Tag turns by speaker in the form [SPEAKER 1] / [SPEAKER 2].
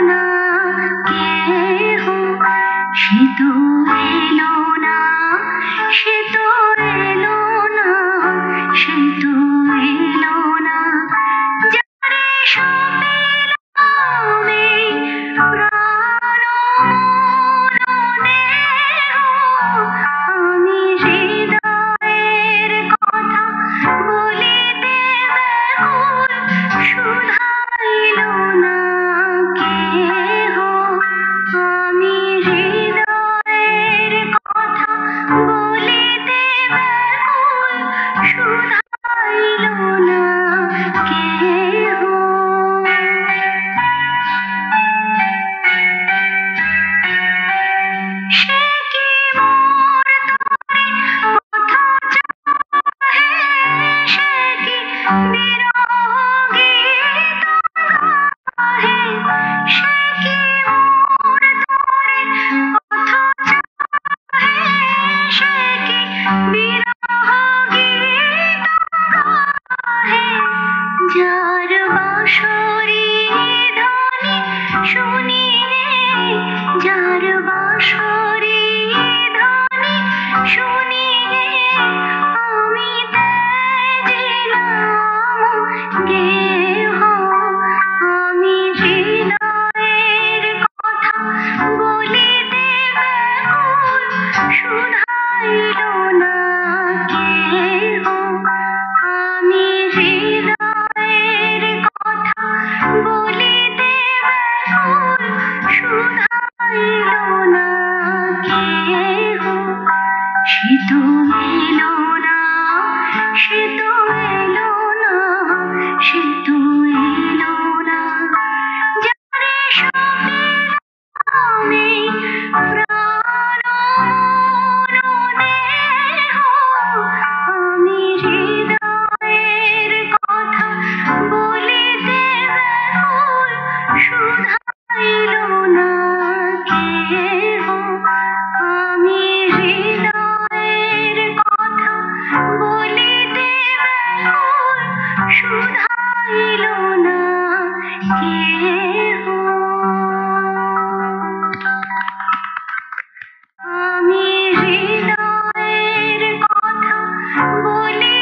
[SPEAKER 1] না কেহ, সে তো এলো না, সে তো এলো না, সে তো এলো না। যারে সপেলাম এই প্রাণ মন দেহ, আমি হৃদয়ের কথা বলিতে ব্যাকুল, শুধাইল না কেহ। আমি হৃদয়ের কথা বলিতে ব্যাকুল, শুধাইল না কেহ। সে কি মোর তরে পথ চাহে, সে কি বিরহ গীত গাহে, সে কি মোর তরে পথ চাহে, সে কি বিরহ গীত গাহে। যার বাঁশরি ধ্বনি শুনিয়ে, যার বাঁশরি ধ্বনি শুনিয়ে আমি ত্যাজিলাম গেহ। আমি হৃদয়ের কথা বলিতে ব্যাকুল, শুধাইল না কেহ। আমি হৃদয়ের কথা বলিতে ব্যাকুল, শুধাইল না কেহ। সে তো এলো না, সে তো এলো না, সে তো এলো না। যারে সপেলাম এই প্রাণ মন দেহ, আমি হৃদয়ের কথা বলিতে ব্যাকুল, শুধাইল না কেহ। আমি হৃদয়ের কথা বলিতে ব্যাকুল, শুধাইল না কেহ। আমি হৃদয়ের কথা বলি